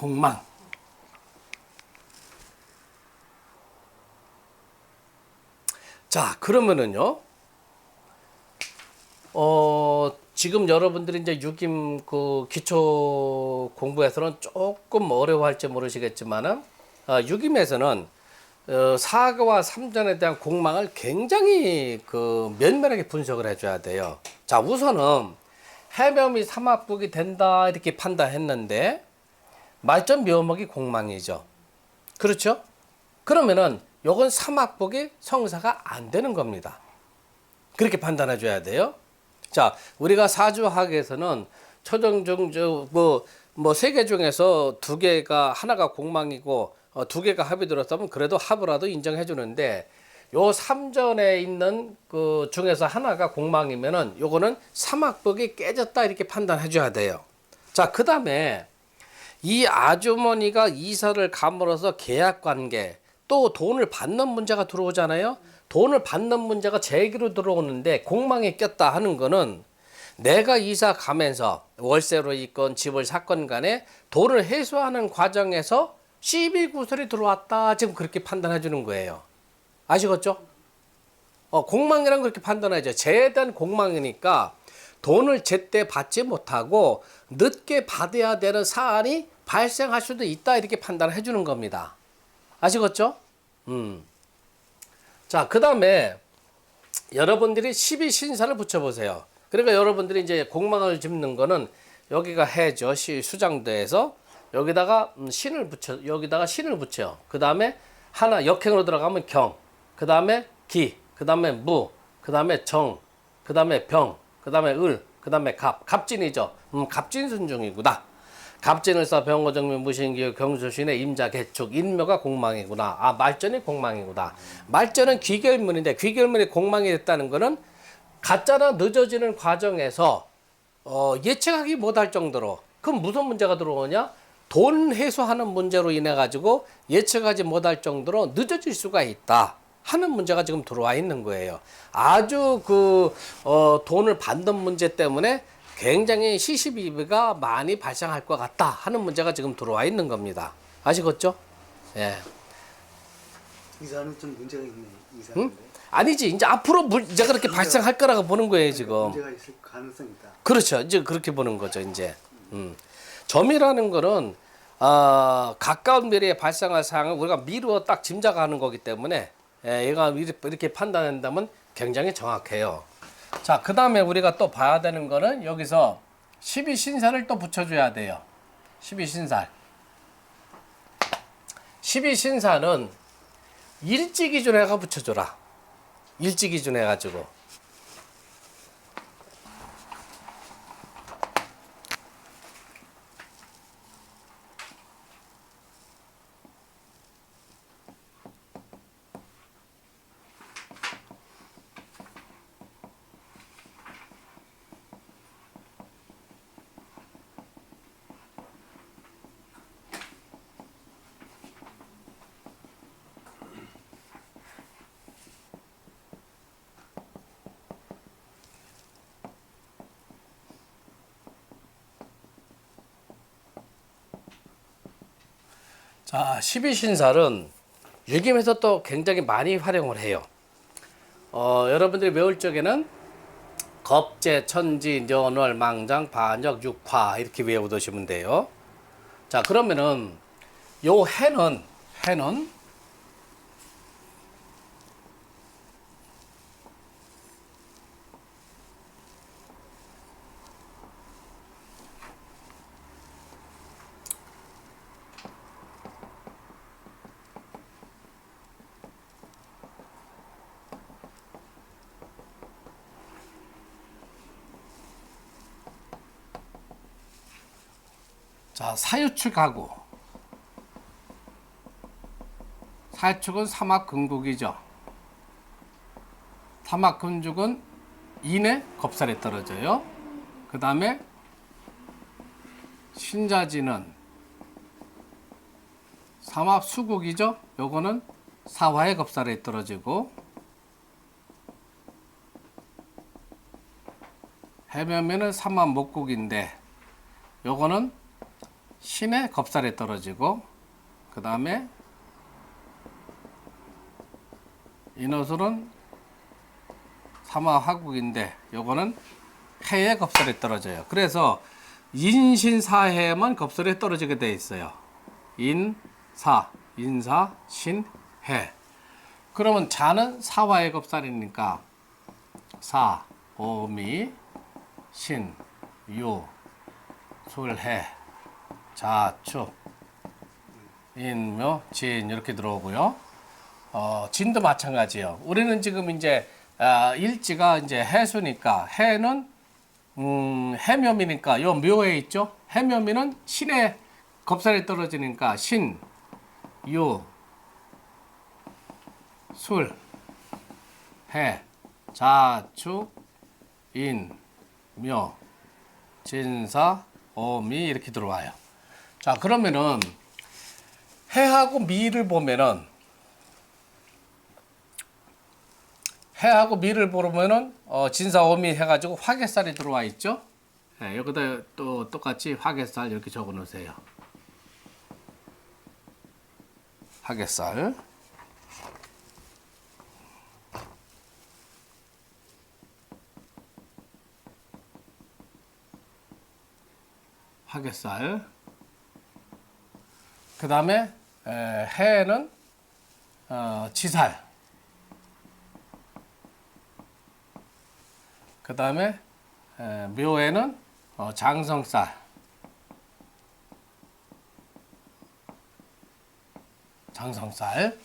공망. 자, 그러면은요, 지금 여러분들이 이제 유김 그 기초 공부에서는 조금 어려워할지 모르시겠지만은, 유김에서는 사과와 삼전에 대한 공망을 굉장히 그 면밀하게 분석을 해줘야 돼요. 자, 우선은 해묘미 삼합국이 된다 이렇게 판단했는데 말전 묘목이 공망이죠. 그렇죠? 그러면은 요건 삼합국이 성사가 안 되는 겁니다. 그렇게 판단해 줘야 돼요. 자, 우리가 사주학에서는 초정중주 세 개 중에서 두 개가 하나가 공망이고 두 개가 합이 들었다면 그래도 합이라도 인정해 주는데 요 삼전에 있는 그 중에서 하나가 공망이면은 요거는 삼합국이 깨졌다 이렇게 판단해 줘야 돼요. 자, 그다음에 이 아주머니가 이사를 감으로써 계약 관계 또 돈을 받는 문제가 들어오잖아요. 돈을 받는 문제가 제기로 들어오는데 공망에 꼈다 하는 거는 내가 이사 가면서 월세로 있건 집을 샀건 간에 돈을 회수하는 과정에서 시비구설이 들어왔다. 지금 그렇게 판단해 주는 거예요. 아시겠죠? 공망이란 그렇게 판단하죠. 제에 대한 공망이니까 돈을 제때 받지 못하고 늦게 받아야 되는 사안이 발생할 수도 있다. 이렇게 판단해 주는 겁니다. 아시겠죠? 자, 그 다음에 여러분들이 12신사를 붙여보세요. 그러니까 여러분들이 이제 공망을 짚는 거는 여기가 해죠. 수장대에서 여기다가 여기다가 신을 붙여요. 그 다음에 하나 역행으로 들어가면 경, 그 다음에 기, 그 다음에 무, 그 다음에 정, 그 다음에 병, 그 다음에 을, 그 다음에 갑, 갑진이죠. 갑진순중이구나. 갑진을사 병호정묘 무신기호 경수신의 임자개축 인묘가 공망이구나. 아, 말전이 공망이구나. 말전은 귀결문인데 귀결문이 공망이 됐다는 거는 가짜나 늦어지는 과정에서 예측하기 못할 정도로 그럼 무슨 문제가 들어오냐? 돈 회수하는 문제로 인해 가지고 예측하지 못할 정도로 늦어질 수가 있다 하는 문제가 지금 들어와 있는 거예요. 아주 돈을 받는 문제 때문에 굉장히 시시비비가 많이 발생할 것 같다 하는 문제가 지금 들어와 있는 겁니다. 아시겠죠? 예. 이사는 좀 문제가 있네. 이사는. 아니지. 이제 앞으로 문제가 그렇게 발생할 거라고 보는 거예요, 지금. 문제가 있을 가능성이 있다. 그렇죠. 이제 그렇게 보는 거죠, 이제. 점이라는 거는 가까운 미래에 발생할 사항을 우리가 미루어 딱 짐작하는 거기 때문에 얘가 이렇게 판단한다면 굉장히 정확해요. 자, 그 다음에 우리가 또 봐야 되는 거는 여기서 12신살을 또 붙여줘야 돼요. 12신살. 12신살은 일지 기준 해가 붙여줘라. 일지 기준 해가지고. 자, 12신살은 유김에서 또 굉장히 많이 활용을 해요. 여러분들이 외울 적에는 겁재, 천지, 년월, 망장, 반역, 육화 이렇게 외워두시면 돼요. 자, 그러면은 요 해는 자, 사유축하고 사유축은 삼합금국이죠. 삼합금국은 인의 겁살에 떨어져요. 그 다음에 신자지는 삼합수국이죠. 요거는 사화의 겁살에 떨어지고 해면면은 삼합목국인데 요거는 신의 겁살이 떨어지고 그 다음에 인호술은 삼화화국인데 요거는 해의 겁살이 떨어져요. 그래서 인신사해만 겁살이 떨어지게 돼 있어요. 인사, 신, 해. 그러면 자는 사화의 겁살이니까 사, 오미, 신, 유, 술, 해, 자, 축, 인, 묘, 진 이렇게 들어오고요. 진도 마찬가지예요. 우리는 지금 이제 일지가 이제 해수니까 해는 해묘미니까 요 묘에 있죠. 해묘미는 신의 겁살이 떨어지니까 신, 유, 술, 해, 자, 축, 인, 묘, 진사, 오미 이렇게 들어와요. 자, 그러면은 해하고 미를 보면은 진사, 오미 해가지고 화개살이 들어와 있죠. 네, 여기다 또 똑같이 화개살 이렇게 적어 놓으세요. 화개살. 화개살. 그 다음에 해는 지살. 그 다음에 묘에는 장성살. 장성살.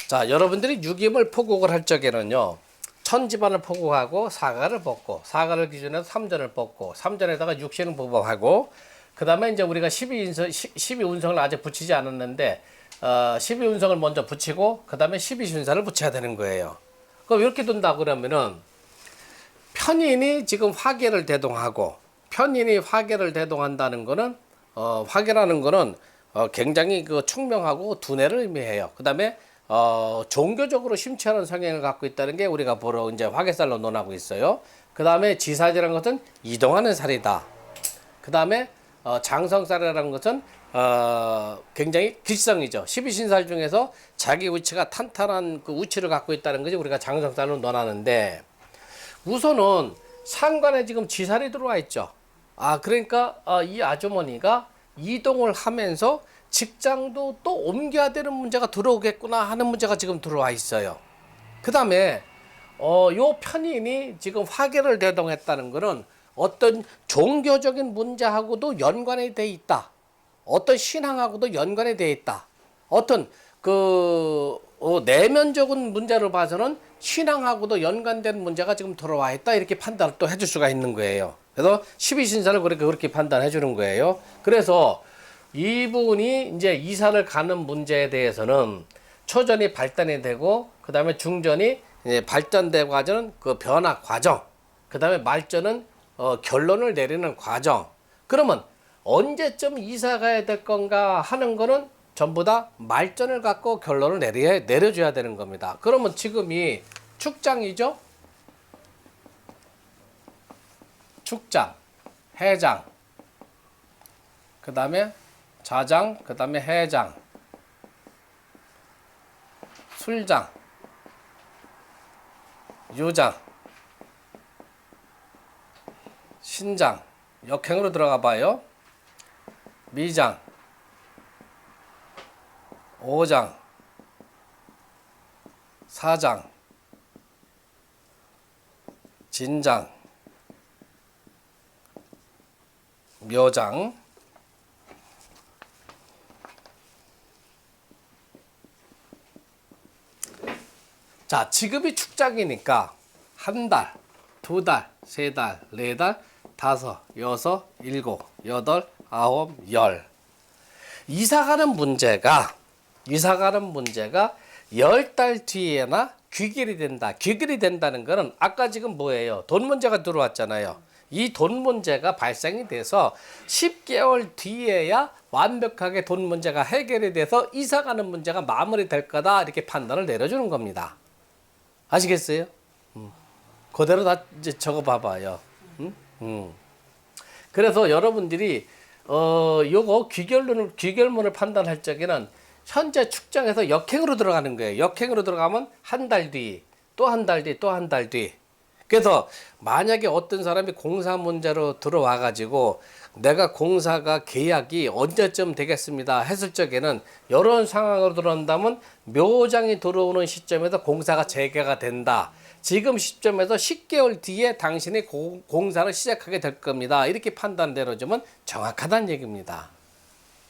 자, 여러분들이 유김을 포곡을 할 적에는요. 천지반을 포곡하고 사가를 뽑고 사가를 기준으로 삼전을 뽑고 삼전에다가 육신을 뽑아하고 그 다음에 이제 우리가 12운성을 아직 붙이지 않았는데 12운성을 먼저 붙이고 그 다음에 12신사를 붙여야 되는 거예요. 그럼 이렇게 둔다 그러면은 편인이 지금 화계를 대동하고 편인이 화계를 대동한다는 거는 화계라는 거는 굉장히 그 총명하고 두뇌를 의미해요. 그 다음에 종교적으로 심취하는 성향을 갖고 있다는 게 우리가 보러 이제 화계살로 논하고 있어요. 그 다음에 지사지라는 것은 이동하는 살이다. 그 다음에 장성살이라는 것은 굉장히 길성이죠. 12신살 중에서 자기 위치가 탄탄한 그 위치를 갖고 있다는 것이 우리가 장성살로 논하는데 우선은 상관에 지금 지살이 들어와 있죠. 그러니까 이 아주머니가 이동을 하면서 직장도 또 옮겨야 되는 문제가 들어오겠구나 하는 문제가 지금 들어와 있어요. 그 다음에 요 편인이 지금 화계를 대동했다는 것은 어떤 종교적인 문제하고도 연관이 돼 있다. 어떤 신앙하고도 연관이 돼 있다. 어떤 내면적인 문제를 봐서는 신앙하고도 연관된 문제가 지금 들어와 있다. 이렇게 판단을 또 해줄 수가 있는 거예요. 그래서 12신사를 그렇게 판단해 주는 거예요. 그래서 이분이 이제 이사를 가는 문제에 대해서는 초전이 발단이 되고 그 다음에 중전이 이제 발전되고 하는 그 변화 과정, 그 다음에 말전은 결론을 내리는 과정. 그러면 언제쯤 이사 가야 될 건가 하는 거는 전부 다 말전을 갖고 결론을 내려줘야 되는 겁니다. 그러면 지금이 축장이죠? 축장, 해장, 그 다음에 자장, 그 다음에 해장, 술장, 유장, 신장, 역행으로 들어가 봐요. 미장, 오장, 사장, 진장, 묘장, 자, 지금이 축장이니까 한 달, 두 달, 세 달, 네 달, 다섯, 여섯, 일곱, 여덟, 아홉, 열. 이사 가는 문제가 10달 뒤에나 귀결이 된다. 귀결이 된다는 거는 아까 지금 뭐예요? 돈 문제가 들어왔잖아요. 이 돈 문제가 발생이 돼서 10개월 뒤에야 완벽하게 돈 문제가 해결이 돼서 이사 가는 문제가 마무리될 거다. 이렇게 판단을 내려주는 겁니다. 아시겠어요? 그대로 다 이제 적어 봐봐요. 그래서 여러분들이 요거 귀결문을 판단할 적에는 현재 축장에서 역행으로 들어가는 거예요. 역행으로 들어가면 한 달 뒤, 또 한 달 뒤, 또 한 달 뒤. 그래서 만약에 어떤 사람이 공사 문제로 들어와 가지고 내가 공사가 계약이 언제쯤 되겠습니다 했을 적에는 이런 상황으로 들어온다면 묘장이 들어오는 시점에서 공사가 재개가 된다. 지금 시점에서 10개월 뒤에 당신이 공사를 시작하게 될 겁니다. 이렇게 판단 내려주면 정확하다는 얘기입니다.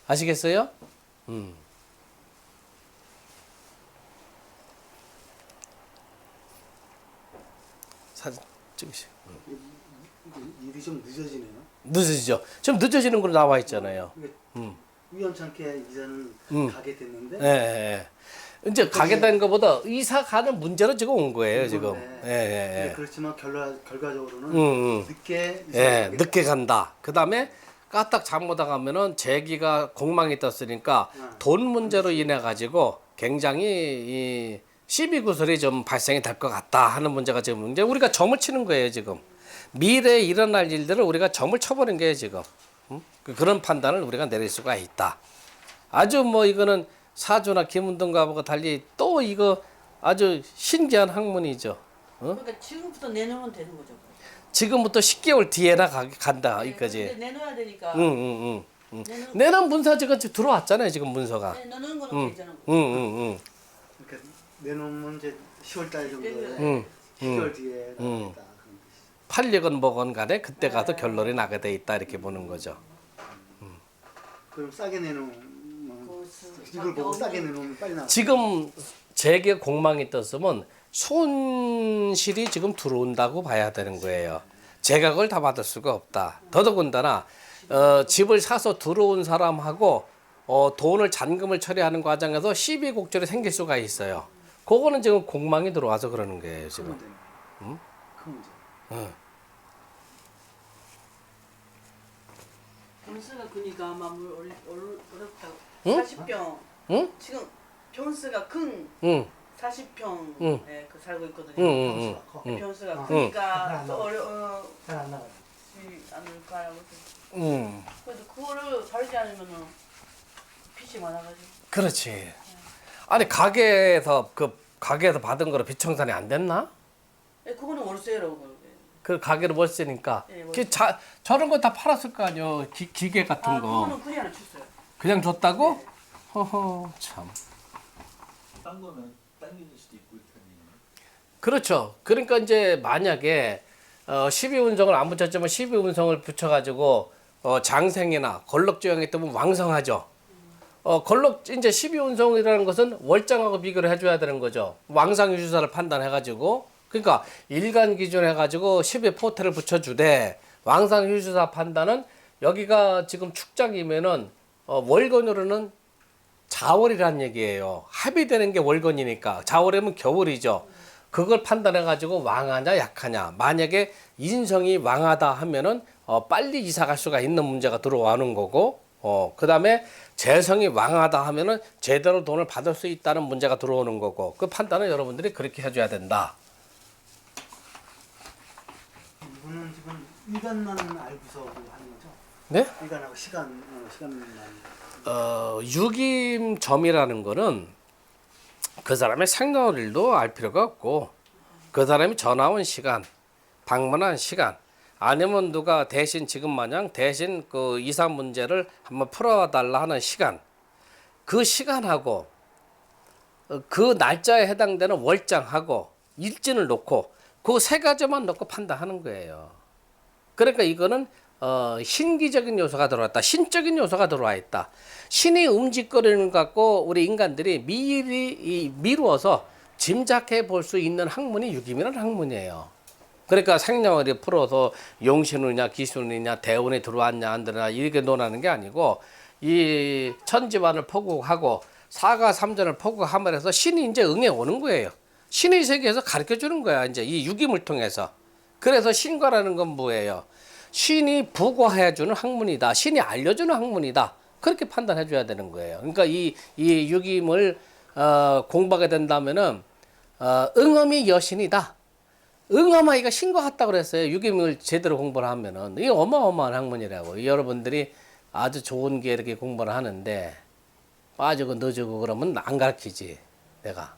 아시겠어요? 사진 찍으시고. 일이 좀 늦어지네요. 늦어지죠. 좀 늦어지는 걸로 나와 있잖아요. 우연찮게 이사는 가게 됐는데 예, 예. 이제 가게 된 것보다 이사 가는 문제로 지금 온 거예요, 지금. 예, 예, 예. 그렇지만 결과적으로는 늦게 예, 늦게 간다. 그 다음에 까딱 잘못하 가면은 재기가 공망이 떴으니까 돈 문제로 인해 가지고 굉장히 이 시비 구설이 좀 발생이 될 것 같다 하는 문제가 지금 이제 우리가 점을 치는 거예요, 지금. 미래에 일어날 일들을 우리가 점을 쳐버린 거예요, 지금. 그런 판단을 우리가 내릴 수가 있다. 아주 뭐 이거는 사주나 김운동과하고 달리 또 이거 아주 신기한 학문이죠. 그러니까 지금부터 내놓으면 되는 거죠. 지금부터 10개월 뒤에나 간다 네, 이거지. 근데 내놓아야 되니까. 내는 문서 지금 들어왔잖아요, 지금 문서가. 네, 내놓는 거는 되잖아. 그러니까 내놓으면 이제 10월달 정도에 네. 10개월 뒤에 나오겠다. 그런 뜻이죠. 팔력은 뭐건 간에 그때 가서 결론이 나게 돼 있다 이렇게 보는 거죠. 그럼 싸게 내놓으면 그 이걸 보고 싸게 내놓으면 빨리 나와. 지금 재계 공망이 떴으면 손실이 지금 들어온다고 봐야 되는 거예요. 제가 그걸 다 받을 수가 없다. 더더군다나 집을 사서 들어온 사람하고 돈을 잔금을 처리하는 과정에서 시비곡절이 생길 수가 있어요. 그거는 지금 공망이 들어와서 그러는 거예요, 지금. 큰 문제. 경수가 그니까 아마 물 어렵다고. 응? 40평. 응? 지금 경수가 큰 응. 40평 응. 에 그 살고 있거든요. 응. 경수가 크니까 또 잘안 나가요. 않을까라고. 응. 그래도 그거를 살지 않으면은 빚이 많아가지고. 그렇지. 아니 가게에서 받은 거로 빚청산이 안 됐나? 그거는 월세라고 그러고. 그 가게를 월세니까. 네, 월세. 저런 거 다 팔았을 거 아니요. 기계 같은 거. 그거는 그냥 줬어요. 그냥 줬다고? 네. 허허 참. 딴 거는 당기는 수도 있고 이렇게 그렇죠. 그러니까 이제 만약에 12운성을 안 붙였지만 12운성을 붙여가지고 장생이나 걸럭조형이 뜨면 왕성하죠. 걸럭 이제 12운성이라는 것은 월장하고 비교를 해줘야 되는 거죠. 왕상유주사를 판단해가지고 그러니까 일간 기준 해가지고 10의 포태를 붙여주되 왕상유주사 판단은 여기가 지금 축장이면은 월건으로는 자월이라는 얘기예요. 합의되는 게 월건이니까 자월이면 겨울이죠. 그걸 판단해가지고 왕하냐 약하냐. 만약에 인성이 왕하다 하면은 빨리 이사 갈 수가 있는 문제가 들어오는 거고, 그 다음에 재성이 왕하다 하면은 제대로 돈을 받을 수 있다는 문제가 들어오는 거고, 그 판단은 여러분들이 그렇게 해줘야 된다. 이분은 지금 일간만 알고서 하는 거죠? 네? 일간하고 시간만. 유김점이라는 거는 그 사람의 생년월일도 알 필요가 없고 그 사람이 전화 온 시간, 방문한 시간 아니면 누가 대신 지금 마냥 대신 그 이사 문제를 한번 풀어달라 하는 시간 그 시간하고 그 날짜에 해당되는 월장하고 일진을 놓고 그 세 가지만 놓고 판단하는 거예요. 그러니까 이거는 신기적인 요소가 들어왔다. 신적인 요소가 들어와 있다. 신이 움직거리는 것 같고 우리 인간들이 미리 미루어서 짐작해 볼 수 있는 학문이 유기이라는 학문이에요. 그러니까 생년월일 풀어서 용신운이냐 기신운이냐 대운이 들어왔냐 안 들어왔냐 이렇게 논하는 게 아니고 이 천지반을 포국하고 사가삼전을 포국함을 해서 신이 이제 응해 오는 거예요. 신의 세계에서 가르쳐 주는 거야. 이제 이 유김을 통해서. 그래서 신과라는 건 뭐예요? 신이 부과해 주는 학문이다. 신이 알려주는 학문이다. 그렇게 판단해 줘야 되는 거예요. 그러니까 이 유김을 공부하게 된다면은 응엄이 여신이다. 응하마이가 신과 같다고 그랬어요. 유기임을 제대로 공부를 하면은. 이게 어마어마한 학문이라고. 여러분들이 아주 좋은 게 이렇게 공부를 하는데 빠지고 늦어지고 그러면 안 가르치지 내가.